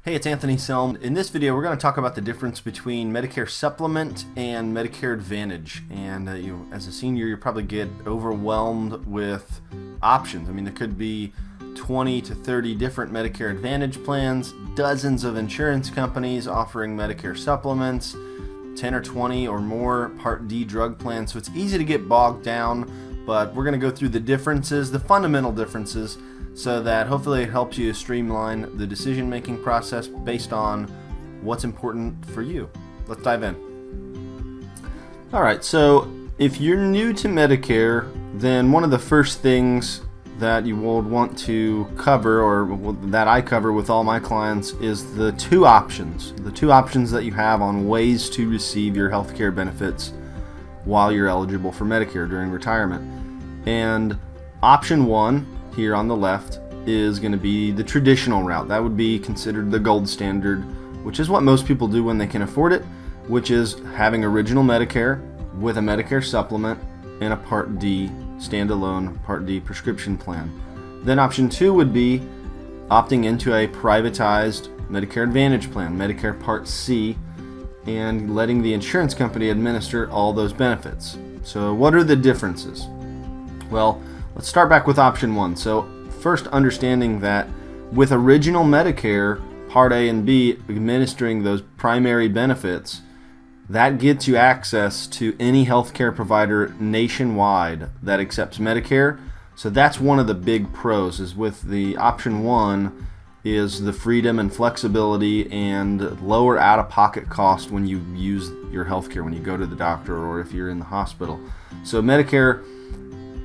Hey, it's Anthony Selm. In this video, we're going to talk about the difference between Medicare Supplement and Medicare Advantage. And as a senior, you probably get overwhelmed with options. I mean, there could be 20 to 30 different Medicare Advantage plans, dozens of insurance companies offering Medicare supplements, 10 or 20 or more Part D drug plans. So it's easy to get bogged down, but we're going to go through the differences, the fundamental differences, so that hopefully it helps you streamline the decision-making process based on what's important for you. Let's dive in. All right, so if you're new to Medicare, then one of the first things that you would want to cover, or that I cover with all my clients, is the two options that you have on ways to receive your healthcare benefits while you're eligible for Medicare during retirement. And option one, here on the left, is going to be the traditional route. That would be considered the gold standard, which is what most people do when they can afford it, which is having original Medicare with a Medicare supplement and a Part D standalone Part D prescription plan. Then option two would be opting into a privatized Medicare Advantage plan, Medicare Part C, and letting the insurance company administer all those benefits. So what are the differences? Well, let's start back with option one. So first, understanding that with original Medicare, Part A and B administering those primary benefits, that gets you access to any healthcare provider nationwide that accepts Medicare. So that's one of the big pros, is with the option one is the freedom and flexibility and lower out-of-pocket cost when you use your healthcare, when you go to the doctor or if you're in the hospital. So Medicare,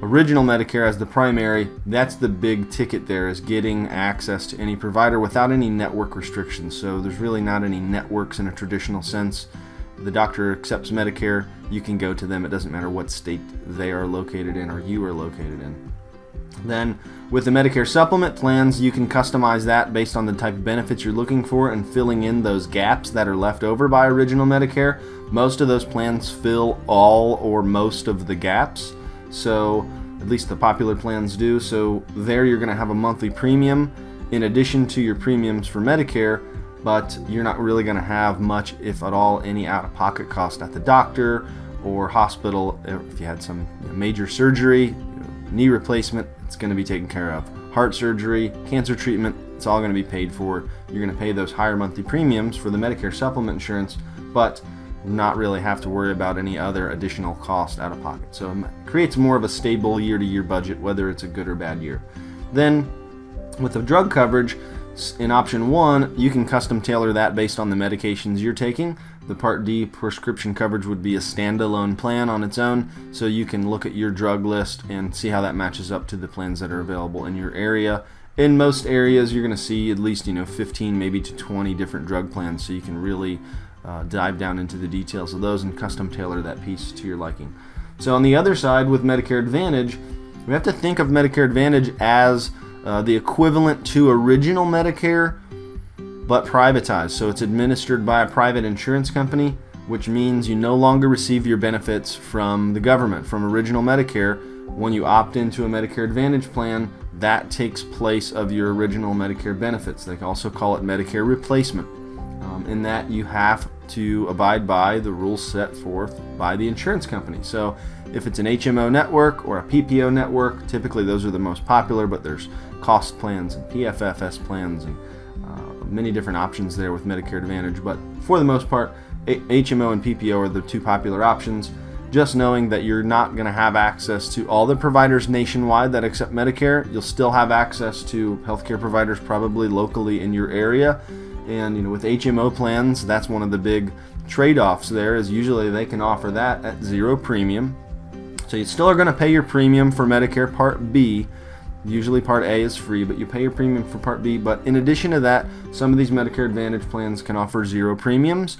original Medicare as the primary, that's the big ticket there, is getting access to any provider without any network restrictions. So there's really not any networks in a traditional sense. The doctor accepts Medicare, you can go to them. It doesn't matter what state they are located in or you are located in. Then with the Medicare supplement plans, you can customize that based on the type of benefits you're looking for and filling in those gaps that are left over by original Medicare. Most of those plans fill all or most of the gaps. So at least the popular plans do. So there you're going to have a monthly premium in addition to your premiums for Medicare, but you're not really going to have much, if at all, any out-of-pocket cost at the doctor or hospital. If you had some major surgery, knee replacement, it's going to be taken care of. Heart surgery, cancer treatment, it's all going to be paid for. You're going to pay those higher monthly premiums for the Medicare supplement insurance, but not really have to worry about any other additional cost out of pocket. So it creates more of a stable year-to-year budget, whether it's a good or bad year. Then with the drug coverage, in option one, you can custom tailor that based on the medications you're taking. The Part D prescription coverage would be a standalone plan on its own, so you can look at your drug list and see how that matches up to the plans that are available in your area. In most areas, you're going to see at least 15, maybe to 20 different drug plans, so you can really dive down into the details of those and custom tailor that piece to your liking. So on the other side, with Medicare Advantage, we have to think of Medicare Advantage as the equivalent to original Medicare, but privatized. So it's administered by a private insurance company, which means you no longer receive your benefits from the government, from original Medicare. When you opt into a Medicare Advantage plan, that takes place of your original Medicare benefits. They also call it Medicare replacement. In that you have to abide by the rules set forth by the insurance company. So if it's an HMO network or a PPO network, typically those are the most popular, but there's cost plans and PFFS plans and many different options there with Medicare Advantage. But for the most part, HMO and PPO are the two popular options. Just knowing that you're not going to have access to all the providers nationwide that accept Medicare, you'll still have access to healthcare providers probably locally in your area. And with HMO plans, that's one of the big trade-offs there, is usually they can offer that at zero premium. So you still are going to pay your premium for Medicare Part B. Usually Part A is free, but you pay your premium for Part B. But in addition to that, some of these Medicare Advantage plans can offer zero premiums.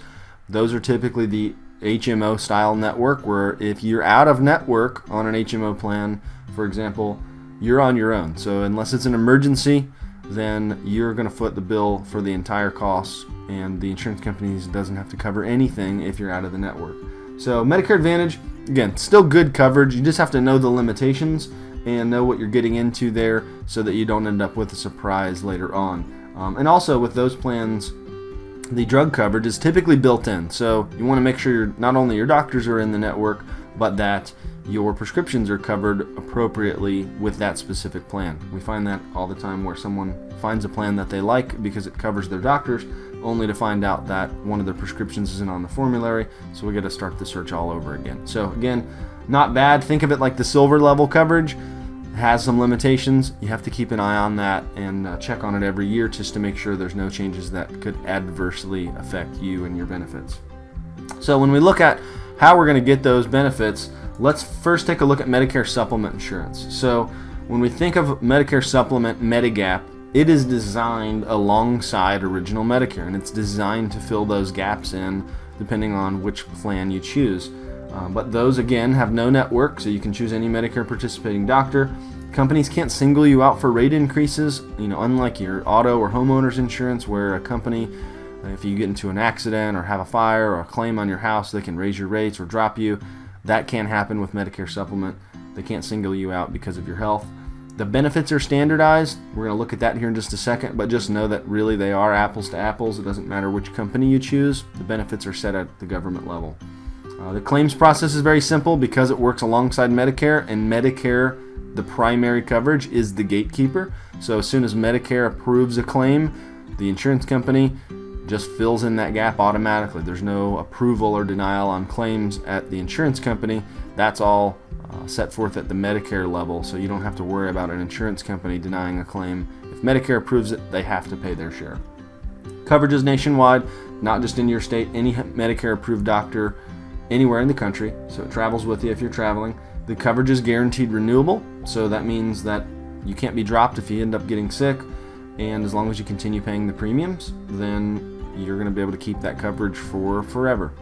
Those are typically the HMO style network, where if you're out of network on an HMO plan, for example, you're on your own. So unless it's an emergency, then you're going to foot the bill for the entire cost, and the insurance companies doesn't have to cover anything if you're out of the network. So Medicare Advantage, again, still good coverage. You just have to know the limitations and know what you're getting into there so that you don't end up with a surprise later on. And also with those plans, the drug coverage is typically built in. So you want to make sure not only your doctors are in the network, but that your prescriptions are covered appropriately with that specific plan. We find that all the time where someone finds a plan that they like because it covers their doctors, only to find out that one of their prescriptions isn't on the formulary, so we got to start the search all over again. So again, not bad. Think of it like the silver level coverage. It has some limitations. You have to keep an eye on that and check on it every year just to make sure there's no changes that could adversely affect you and your benefits. So when we look at how we're going to get those benefits, let's first take a look at Medicare supplement insurance. So when we think of Medicare supplement Medigap, it is designed alongside original Medicare, and it's designed to fill those gaps in depending on which plan you choose. But those, again, have no network, so you can choose any Medicare participating doctor. Companies can't single you out for rate increases, unlike your auto or homeowners insurance, where a company, if you get into an accident or have a fire or a claim on your house, they can raise your rates or drop you. That can't happen with Medicare supplement. They can't single you out because of your health. The benefits are standardized. We're going to look at that here in just a second, but just know that really they are apples to apples. It doesn't matter which company you choose. The benefits are set at the government level. The claims process is very simple because it works alongside Medicare, and Medicare, the primary coverage, is the gatekeeper. So as soon as Medicare approves a claim, the insurance company just fills in that gap automatically. There's no approval or denial on claims at the insurance company. That's all set forth at the Medicare level, so you don't have to worry about an insurance company denying a claim. If Medicare approves it, they have to pay their share. Coverage is nationwide, not just in your state. Any Medicare approved doctor anywhere in the country, so it travels with you if you're traveling. The coverage is guaranteed renewable, so that means that you can't be dropped if you end up getting sick, and as long as you continue paying the premiums, then you're going to be able to keep that coverage for forever.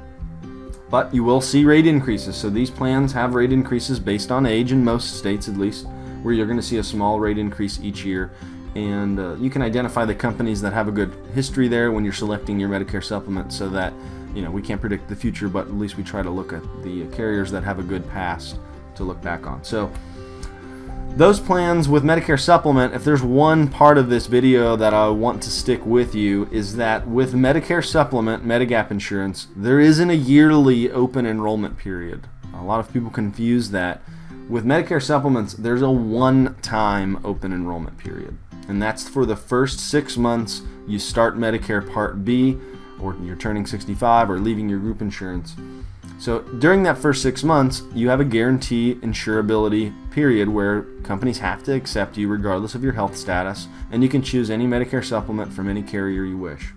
But you will see rate increases, so these plans have rate increases based on age, in most states at least, where you're going to see a small rate increase each year. And you can identify the companies that have a good history there when you're selecting your Medicare supplement, so that we can't predict the future, but at least we try to look at the carriers that have a good past to look back on. So those plans with Medicare supplement, if there's one part of this video that I want to stick with you, is that with Medicare supplement, Medigap insurance, there isn't a yearly open enrollment period. A lot of people confuse that. With Medicare supplements, there's a one-time open enrollment period, and that's for the first 6 months you start Medicare Part B, or you're turning 65 or leaving your group insurance. So during that first 6 months, you have a guarantee insurability period where companies have to accept you regardless of your health status, and you can choose any Medicare supplement from any carrier you wish.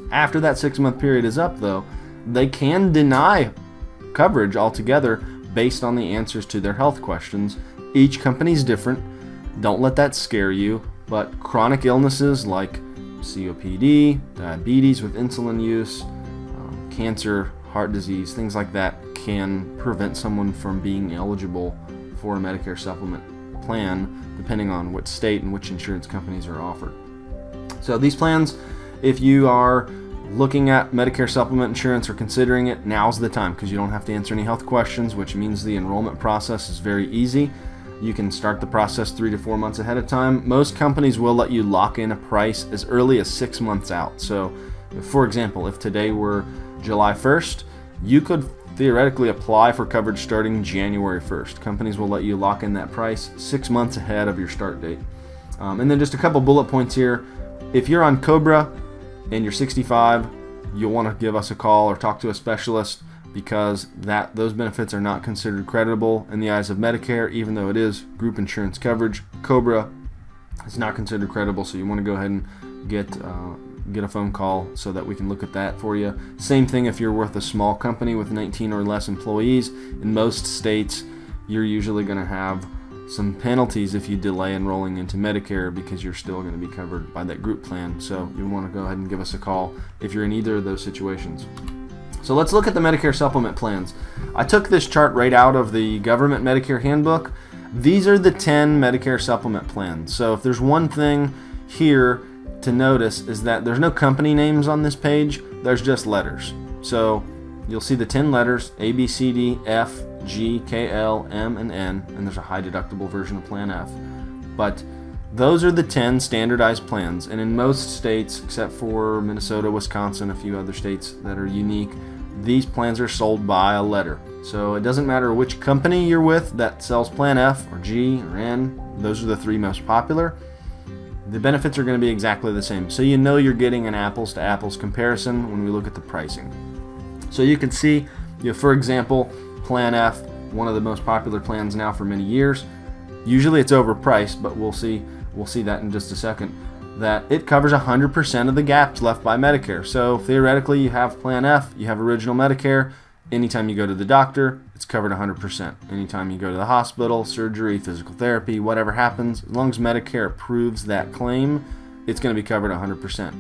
After that 6-month period is up, though, they can deny coverage altogether based on the answers to their health questions. Each company's different. Don't let that scare you, but chronic illnesses like COPD, diabetes with insulin use, cancer, heart disease, things like that can prevent someone from being eligible for a Medicare supplement plan, depending on which state and which insurance companies are offered. So these plans, if you are looking at Medicare supplement insurance or considering it, now's the time, because you don't have to answer any health questions, which means the enrollment process is very easy. You can start the process 3 to 4 months ahead of time. Most companies will let you lock in a price as early as 6 months out. So, for example, if today were July 1st, you could theoretically apply for coverage starting January 1st. Companies will let you lock in that price 6 months ahead of your start date. And then just a couple bullet points here. If you're on COBRA and you're 65, you'll want to give us a call or talk to a specialist, because those benefits are not considered creditable in the eyes of Medicare, even though it is group insurance coverage. COBRA is not considered creditable, so you want to go ahead and get a phone call so that we can look at that for you. Same thing if you're with a small company with 19 or less employees. In most states, you're usually going to have some penalties if you delay enrolling into Medicare, because you're still going to be covered by that group plan. So you want to go ahead and give us a call if you're in either of those situations. So let's look at the Medicare supplement plans. I took this chart right out of the government Medicare handbook. These are the 10 Medicare supplement plans. So if there's one thing here to notice, is that there's no company names on this page, there's just letters. So you'll see the 10 letters, A, B, C, D, F, G, K, L, M, and N, and there's a high deductible version of Plan F. But Those are the 10 standardized plans, and in most states, except for Minnesota, Wisconsin, a few other states that are unique, these plans are sold by a letter. So it doesn't matter which company you're with that sells Plan F or G or N, those are the 3 most popular. The benefits are going to be exactly the same. So you know you're getting an apples to apples comparison when we look at the pricing. So you can see, for example, Plan F, one of the most popular plans now for many years. Usually it's overpriced, but we'll see that in just a second, that it covers 100% of the gaps left by Medicare. So theoretically, you have Plan F, you have original Medicare. Anytime you go to the doctor, it's covered 100%. Anytime you go to the hospital, surgery, physical therapy, whatever happens, as long as Medicare approves that claim, it's going to be covered 100%.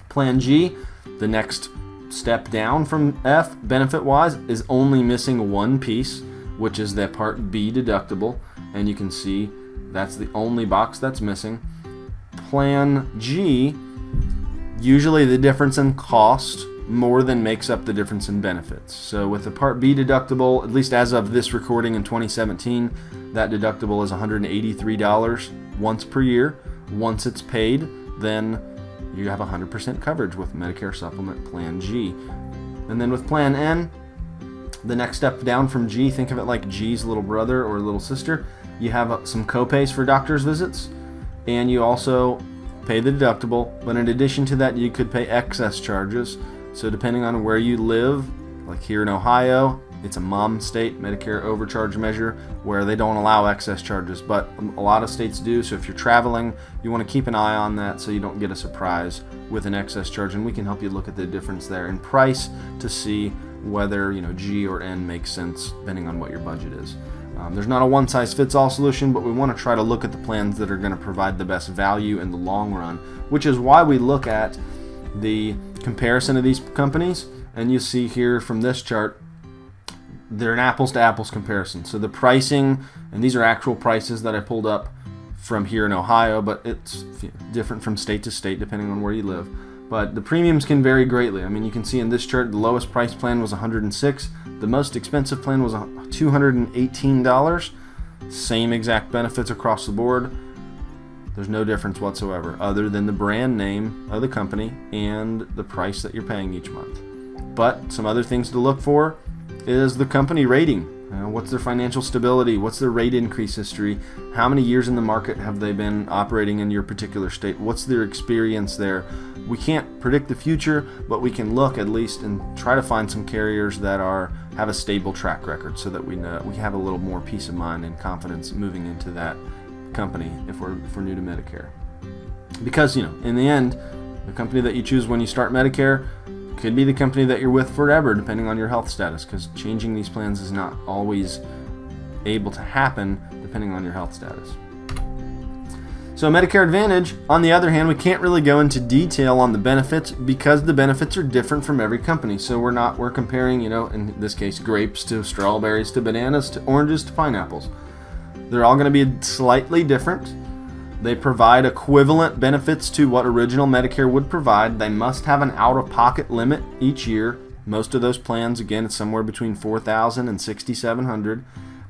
Plan G, the next step down from F, benefit-wise, is only missing one piece, which is that Part B deductible. And you can see that's the only box that's missing. Plan G, usually the difference in cost more than makes up the difference in benefits. So with the Part B deductible, at least as of this recording in 2017, that deductible is $183 once per year. Once it's paid, then you have 100% coverage with Medicare Supplement Plan G. And then with Plan N, the next step down from G, think of it like G's little brother or little sister. You have some copays for doctor's visits, and you also pay the deductible, but in addition to that, you could pay excess charges. So depending on where you live, like here in Ohio, it's a mom state, Medicare overcharge measure, where they don't allow excess charges, but a lot of states do. So if you're traveling, you want to keep an eye on that so you don't get a surprise with an excess charge, and we can help you look at the difference there in price to see whether G or N makes sense depending on what your budget is. There's not a one-size-fits-all solution, but we want to try to look at the plans that are going to provide the best value in the long run, which is why we look at the comparison of these companies. And you see here from this chart, they're an apples-to-apples comparison. So the pricing, and these are actual prices that I pulled up from here in Ohio, but it's different from state to state depending on where you live. But the premiums can vary greatly. I mean, you can see in this chart, the lowest price plan was $106. The most expensive plan was $218. Same exact benefits across the board. There's no difference whatsoever other than the brand name of the company and the price that you're paying each month. But some other things to look for is the company rating. What's their financial stability? What's their rate increase history? How many years in the market have they been operating in your particular state? What's their experience there? We can't predict the future, but we can look at least and try to find some carriers that have a stable track record so that we know we have a little more peace of mind and confidence moving into that company if we're new to Medicare. Because in the end, the company that you choose when you start Medicare could be the company that you're with forever, depending on your health status, because changing these plans is not always able to happen depending on your health status. So Medicare Advantage, on the other hand, we can't really go into detail on the benefits because the benefits are different from every company. So we're comparing, in this case, grapes to strawberries to bananas to oranges to pineapples. They're all going to be slightly different. They provide equivalent benefits to what original Medicare would provide. They must have an out-of-pocket limit each year. Most of those plans, again, it's somewhere between $4,000 and $6,700.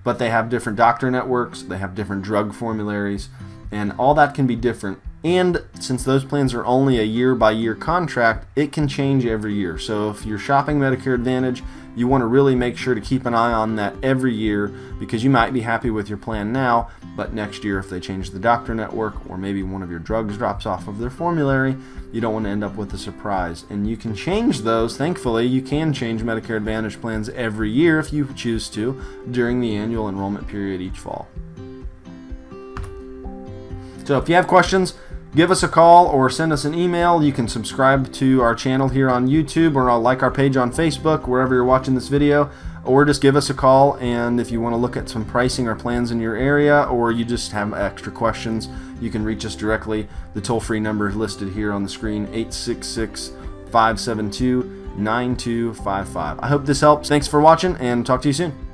But they have different doctor networks. They have different drug formularies. And all that can be different. And since those plans are only a year-by-year contract, it can change every year. So if you're shopping Medicare Advantage, you want to really make sure to keep an eye on that every year, because you might be happy with your plan now, but next year if they change the doctor network or maybe one of your drugs drops off of their formulary, you don't want to end up with a surprise. And you can change those. Thankfully, you can change Medicare Advantage plans every year if you choose to during the annual enrollment period each fall. So if you have questions, give us a call or send us an email. You can subscribe to our channel here on YouTube, or like our page on Facebook, wherever you're watching this video, or just give us a call. And if you want to look at some pricing or plans in your area, or you just have extra questions, you can reach us directly. The toll-free number is listed here on the screen, 866-572-9255. I hope this helps. Thanks for watching, and talk to you soon.